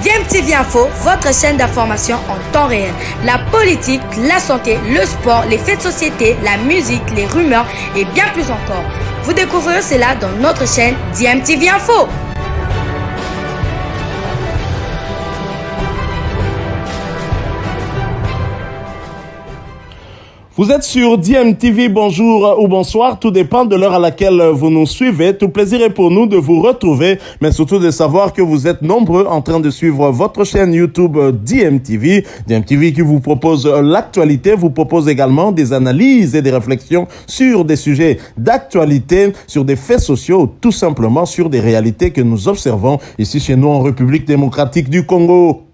DMTV Info, votre chaîne d'information en temps réel. La politique, la santé, le sport, les faits de société, la musique, les rumeurs et bien plus encore. Vous découvrirez cela dans notre chaîne DMTV Info. Vous êtes sur DMTV, bonjour ou bonsoir, tout dépend de l'heure à laquelle vous nous suivez. Tout plaisir est pour nous de vous retrouver, mais surtout de savoir que vous êtes nombreux en train de suivre votre chaîne YouTube DMTV. DMTV qui vous propose l'actualité, vous propose également des analyses et des réflexions sur des sujets d'actualité, sur des faits sociaux, tout simplement sur des réalités que nous observons ici chez nous en République démocratique du Congo.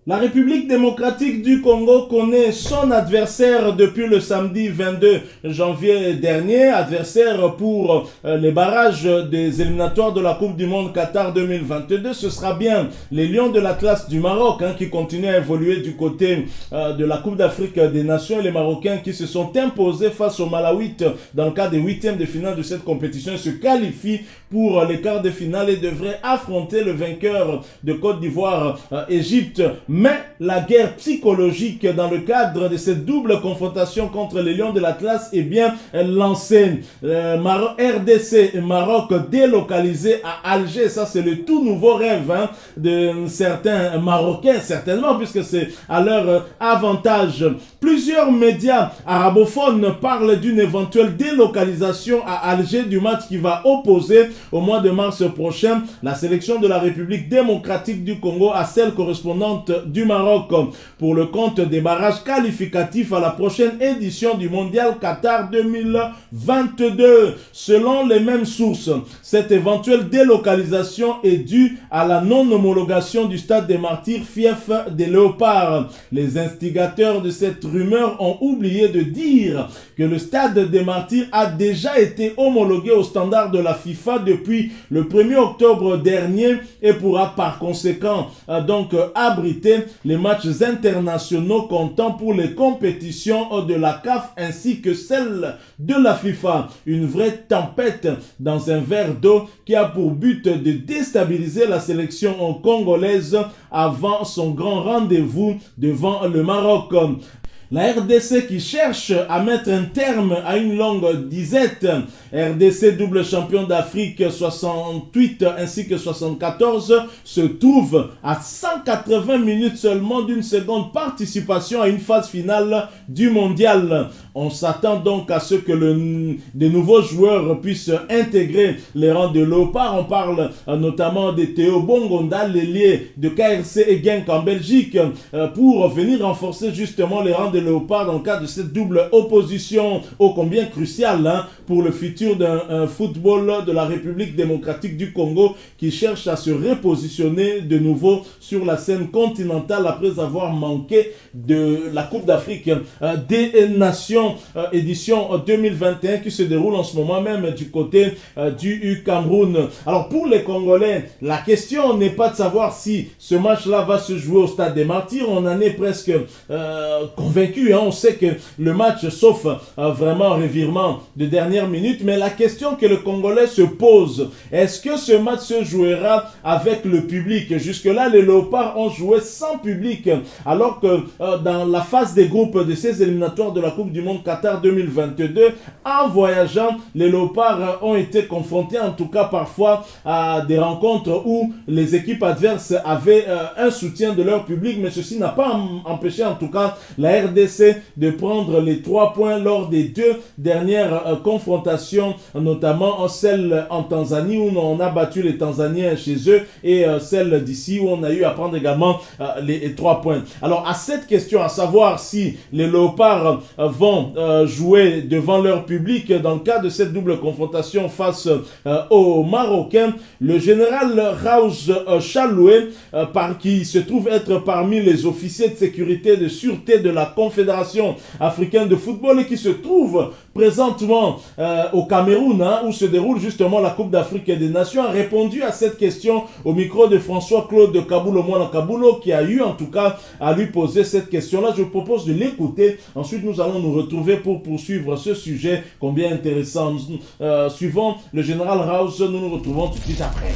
La République démocratique du Congo connaît son adversaire depuis le samedi 22 janvier dernier, adversaire pour les barrages des éliminatoires de la Coupe du Monde Qatar 2022. Ce sera bien les Lions de l'Atlas du Maroc qui continuent à évoluer du côté de la Coupe d'Afrique des Nations, et les Marocains qui se sont imposés face aux Malawites dans le cadre des huitièmes de finale de cette compétition se qualifient pour les quarts de finale et devraient affronter le vainqueur de Côte d'Ivoire, Égypte. Mais la guerre psychologique dans le cadre de cette double confrontation contre les Lions de l'Atlas est bien lancée. RDC et Maroc délocalisés à Alger, ça c'est le tout nouveau rêve de certains Marocains, certainement, puisque c'est à leur avantage. Plusieurs médias arabophones parlent d'une éventuelle délocalisation à Alger du match qui va opposer au mois de mars prochain la sélection de la République démocratique du Congo à celle correspondante du Maroc pour le compte des barrages qualificatifs à la prochaine édition du Mondial Qatar 2022. Selon les mêmes sources, cette éventuelle délocalisation est due à la non-homologation du stade des Martyrs, fief des Léopards. Les instigateurs de cette rumeur ont oublié de dire que le stade des Martyrs a déjà été homologué au standard de la FIFA depuis le 1er octobre dernier et pourra par conséquent donc abriter les matchs internationaux comptant pour les compétitions de la CAF ainsi que celles de la FIFA. Une vraie tempête dans un verre d'eau qui a pour but de déstabiliser la sélection congolaise avant son grand rendez-vous devant le Maroc. La RDC qui cherche à mettre un terme à une longue disette, RDC double champion d'Afrique 68 ainsi que 74, se trouve à 180 minutes seulement d'une seconde participation à une phase finale du mondial. On s'attend donc à ce que des nouveaux joueurs puissent intégrer les rangs de Léopard. On parle notamment de Théo Bongonda, l'ailier de KRC et Genk en Belgique, pour venir renforcer justement les rangs de Léopard dans le cadre de cette double opposition ô combien cruciale pour le futur d'un football de la République démocratique du Congo qui cherche à se repositionner de nouveau sur la scène continentale après avoir manqué de la Coupe d'Afrique des Nations édition 2021 qui se déroule en ce moment même du côté du Cameroun. Alors pour les Congolais, la question n'est pas de savoir si ce match-là va se jouer au stade des Martyrs. On en est presque convaincu. On sait que le match, sauf vraiment revirement de dernière minute, mais la question que le Congolais se pose, est-ce que ce match se jouera avec le public? Jusque-là, les Léopards ont joué sans public, alors que dans la phase des groupes de ces éliminatoires de la Coupe du Monde Qatar 2022, en voyageant, les Léopards ont été confrontés, en tout cas parfois, à des rencontres où les équipes adverses avaient un soutien de leur public, mais ceci n'a pas empêché en tout cas la RDC de prendre les 3 points lors des 2 dernières confrontations, notamment celle en Tanzanie où on a battu les Tanzaniens chez eux et celle d'ici où on a eu à prendre également les 3 points. Alors à cette question, à savoir si les Léopards vont jouer devant leur public dans le cadre de cette double confrontation face aux Marocains, le général Raouz Chaloué, qui se trouve être parmi les officiers de sécurité et de sûreté de la Confédération africaine de football et qui se trouve présentement au Cameroun, où se déroule justement la Coupe d'Afrique des Nations, a répondu à cette question au micro de François-Claude Kaboulo-Mouana-Kaboulo, qui a eu en tout cas à lui poser cette question-là. Je vous propose de l'écouter. Ensuite, nous allons nous retrouver pour poursuivre ce sujet combien intéressant. Suivant le général Raouz, nous nous retrouvons tout de suite après.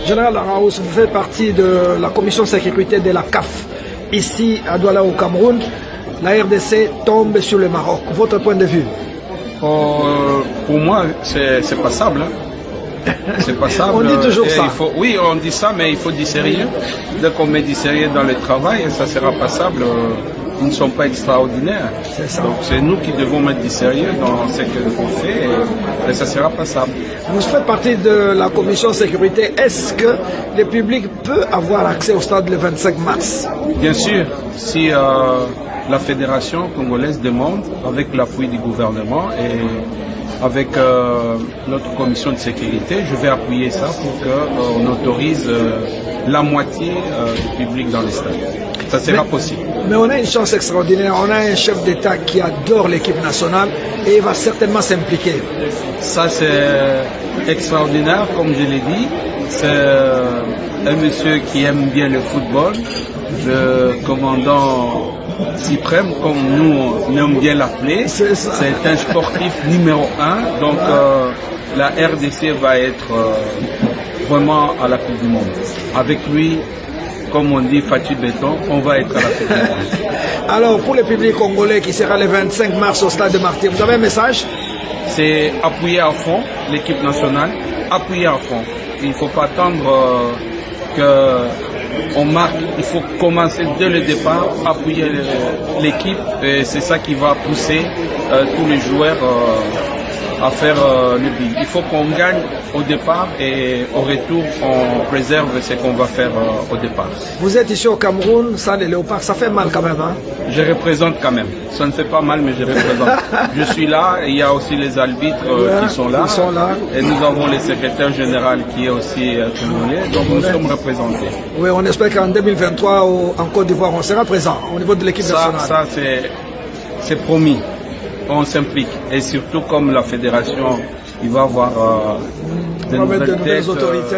Général Larousse, vous faites partie de la commission sécurité de la CAF. Ici, à Douala, au Cameroun, la RDC tombe sur le Maroc. Votre point de vue? Pour moi, c'est passable. Hein. C'est passable. On dit toujours ça. Oui, on dit ça, mais il faut du sérieux. Dès qu'on met du sérieux dans le travail, ça sera passable. Ils ne sont pas extraordinaires. Donc c'est nous qui devons mettre du sérieux dans ce qu'on fait et ça sera passable. Vous faites partie de la commission sécurité. Est-ce que le public peut avoir accès au stade le 25 mars? Bien sûr, si la fédération congolaise demande, avec l'appui du gouvernement et avec notre commission de sécurité, je vais appuyer ça pour qu'on autorise la moitié du public dans les stades. Ça sera possible. Mais on a une chance extraordinaire. On a un chef d'État qui adore l'équipe nationale et il va certainement s'impliquer. Ça, c'est extraordinaire, comme je l'ai dit. C'est un monsieur qui aime bien le football, le commandant suprême, comme nous on aime bien l'appeler. C'est un sportif numéro 1. Donc la RDC va être vraiment à la Coupe du Monde. Avec lui, comme on dit, Fatih Béton, on va être à la Coupe du Monde. Alors, pour le public congolais qui sera le 25 mars au stade de Martyrs, vous avez un message? C'est appuyer à fond l'équipe nationale, appuyer à fond. Il ne faut pas attendre qu'on marque, il faut commencer dès le départ, appuyer l'équipe et c'est ça qui va pousser tous les joueurs à faire le but. Il faut qu'on gagne au départ et au retour on préserve ce qu'on va faire au départ. Vous êtes ici au Cameroun, ça les léopards, ça fait mal quand même, hein? Je représente quand même. Ça ne fait pas mal mais je représente. Je suis là, et il y a aussi les arbitres qui sont là. Et nous avons le secrétaire général qui est aussi congolais, donc nous sommes représentés. Oui, on espère qu'en 2023 en Côte d'Ivoire on sera présent au niveau de l'équipe nationale. Ça c'est promis. On s'implique et surtout comme la fédération, il va avoir de nouvelles autorités.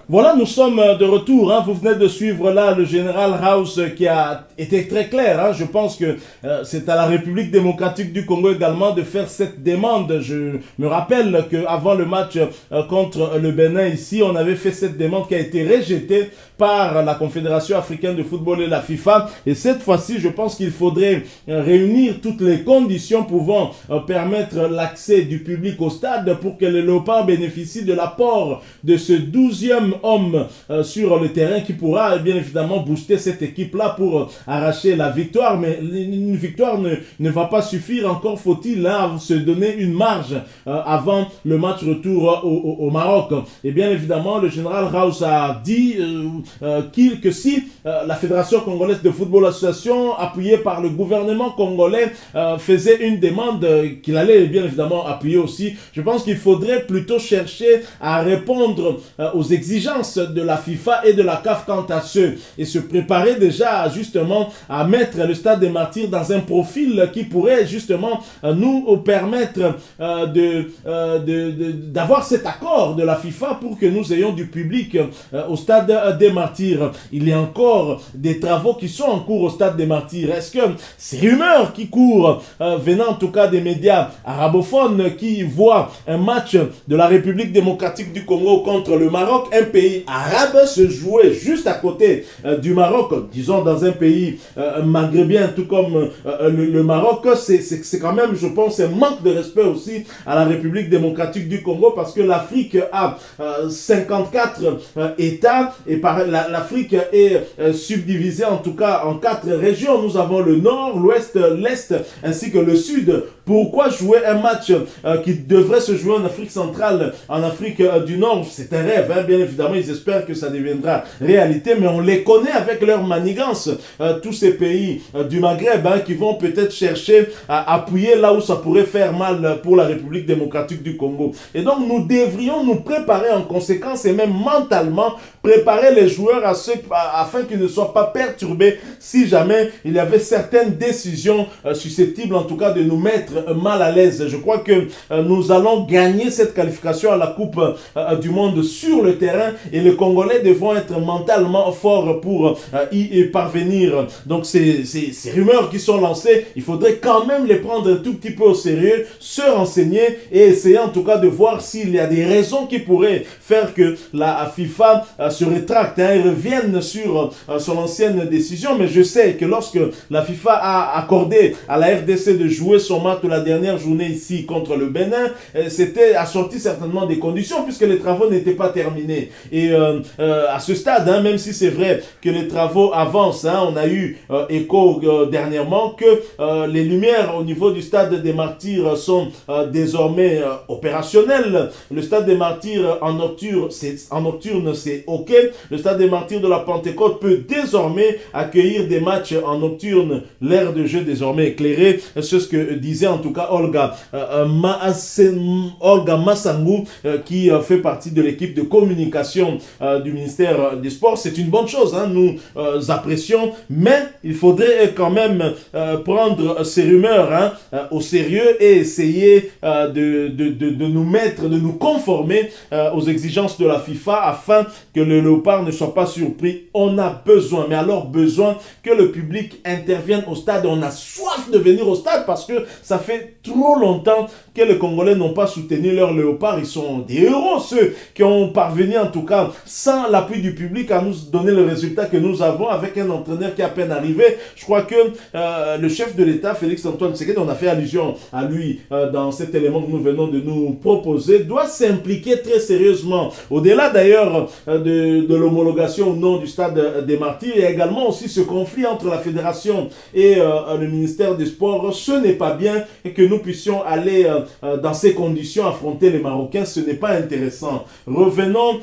Voilà, nous sommes de retour. Hein. Vous venez de suivre là le général House qui a été très clair. Hein. Je pense que c'est à la République démocratique du Congo également de faire cette demande. Je me rappelle qu'avant le match contre le Bénin ici, on avait fait cette demande qui a été rejetée par la Confédération africaine de football et la FIFA. Et cette fois-ci, je pense qu'il faudrait réunir toutes les conditions pouvant permettre l'accès du public au stade pour que les Léopards bénéficient de l'apport de ce 12e homme sur le terrain qui pourra bien évidemment booster cette équipe-là pour arracher la victoire. Mais une victoire ne va pas suffire. Encore faut-il se donner une marge avant le match retour au Maroc. Et bien évidemment, le général Raus a dit que si la Fédération congolaise de football association, appuyée par le gouvernement congolais, faisait une demande qu'il allait bien évidemment appuyer aussi, je pense qu'il faudrait plutôt chercher à répondre aux exigences de la FIFA et de la CAF quant à ceux et se préparer déjà justement à mettre le stade des Martyrs dans un profil qui pourrait justement nous permettre d'avoir cet accord de la FIFA pour que nous ayons du public au stade des Martyrs. Il y a encore des travaux qui sont en cours au stade des Martyrs. Est-ce que ces rumeurs qui courent venant en tout cas des médias arabophones qui voient un match de la République démocratique du Congo contre le Maroc, un pays arabe, se jouer juste à côté du Maroc, disons dans un pays maghrébien tout comme le Maroc, c'est quand même, je pense, un manque de respect aussi à la République démocratique du Congo parce que l'Afrique a 54 États et l'Afrique est subdivisée en tout cas en 4 régions. Nous avons le nord, l'ouest, l'est ainsi que le sud. Pourquoi jouer un match qui devrait se jouer en Afrique centrale, en Afrique du Nord? C'est un rêve, hein, bien évidemment, ils espèrent que ça deviendra réalité, mais on les connaît avec leur manigance, tous ces pays du Maghreb hein, qui vont peut-être chercher à appuyer là où ça pourrait faire mal pour la République démocratique du Congo. Et donc nous devrions nous préparer en conséquence et même mentalement préparer les joueurs afin qu'ils ne soient pas perturbés si jamais il y avait certaines décisions susceptibles en tout cas de nous mettre être mal à l'aise. Je crois que nous allons gagner cette qualification à la Coupe du Monde sur le terrain et les Congolais devront être mentalement forts pour y parvenir. Donc ces rumeurs qui sont lancées, il faudrait quand même les prendre un tout petit peu au sérieux, se renseigner et essayer en tout cas de voir s'il y a des raisons qui pourraient faire que la FIFA se rétracte et revienne sur son ancienne décision. Mais je sais que lorsque la FIFA a accordé à la RDC de jouer son match de la dernière journée ici contre le Bénin, c'était assorti certainement des conditions puisque les travaux n'étaient pas terminés. Et à ce stade, même si c'est vrai que les travaux avancent, on a eu écho dernièrement que les lumières au niveau du stade des Martyrs sont désormais opérationnelles. Le stade des Martyrs en nocturne, c'est OK. Le stade des Martyrs de la Pentecôte peut désormais accueillir des matchs en nocturne. L'aire de jeu désormais éclairée. C'est ce que disait en tout cas Olga Massangou, qui fait partie de l'équipe de communication du ministère des Sports. C'est une bonne chose, nous apprécions, mais il faudrait quand même prendre ces rumeurs au sérieux et essayer de nous mettre, de nous conformer aux exigences de la FIFA afin que le Léopard ne soit pas surpris. On a besoin, mais alors besoin que le public intervienne au stade. On a soif de venir au stade parce que ça fait trop longtemps que les Congolais n'ont pas soutenu leur Léopard. Ils sont des héros, ceux qui ont parvenu en tout cas sans l'appui du public à nous donner le résultat que nous avons avec un entraîneur qui est à peine arrivé. Je crois que le chef de l'État, Félix Antoine Tshisekedi, on a fait allusion à lui dans cet élément que nous venons de nous proposer, doit s'impliquer très sérieusement. Au-delà d'ailleurs de l'homologation ou non du stade des Martyrs, il y a également aussi ce conflit entre la fédération et le ministère des Sports. Ce n'est pas bien et que nous puissions aller dans ces conditions affronter les Marocains, ce n'est pas intéressant. Revenons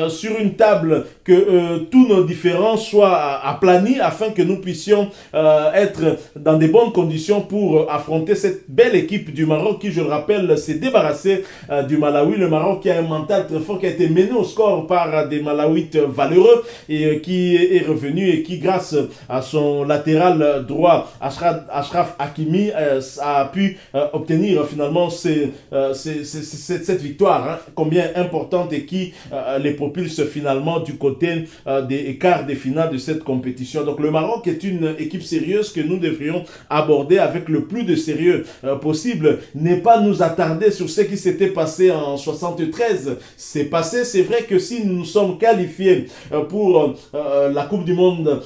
sur une table, que tous nos différends soient aplanis afin que nous puissions être dans des bonnes conditions pour affronter cette belle équipe du Maroc qui, je le rappelle, s'est débarrassé du Malawi. Le Maroc qui a un mental très fort, qui a été mené au score par des Malawites valeureux et qui est revenu et qui, grâce à son latéral droit, Achraf Hakimi, a pu obtenir finalement cette victoire combien importante et qui les propulse finalement du côté des quarts des finales de cette compétition. Donc le Maroc est une équipe sérieuse que nous devrions aborder avec le plus de sérieux possible. N'est pas nous attarder sur ce qui s'était passé en 73. C'est passé, c'est vrai que si nous nous sommes qualifiés pour la Coupe du Monde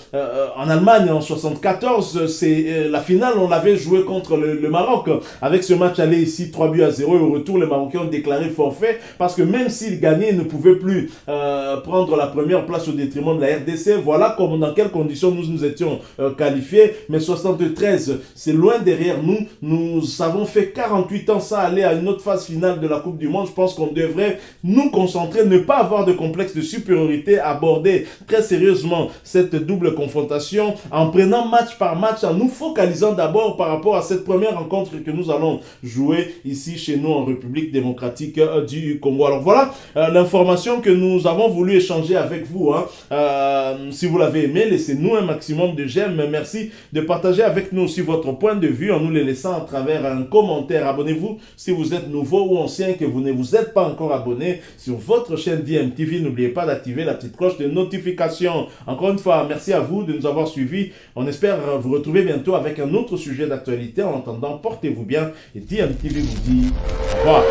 en Allemagne en 74, c'est la finale, on l'avait joué contre le Maroc. Avec ce match aller ici 3-0 et au retour, les Marocains ont déclaré forfait parce que même s'ils gagnaient, ils ne pouvaient plus prendre la première place au détriment de la RDC. Voilà dans quelles conditions nous étions qualifiés. Mais 73, c'est loin derrière nous. Nous avons fait 48 ans sans aller à une autre phase finale de la Coupe du Monde. Je pense qu'on devrait nous concentrer, ne pas avoir de complexe de supériorité, aborder très sérieusement cette double confrontation en prenant match par match, en nous focalisant d'abord par rapport à cette première rencontre que nous allons jouer ici chez nous en République démocratique du Congo. Alors voilà l'information que nous avons voulu échanger avec vous. Si vous l'avez aimé, laissez-nous un maximum de j'aime. Merci de partager avec nous aussi votre point de vue en nous les laissant à travers un commentaire. Abonnez-vous si vous êtes nouveau ou ancien et que vous ne vous êtes pas encore abonné sur votre chaîne DMTV. N'oubliez pas d'activer la petite cloche de notification. Encore une fois, merci à vous de nous avoir suivis. On espère vous retrouver bientôt avec un autre sujet d'actualité. En attendant, portez-vous bien et DMTV vous dit au revoir.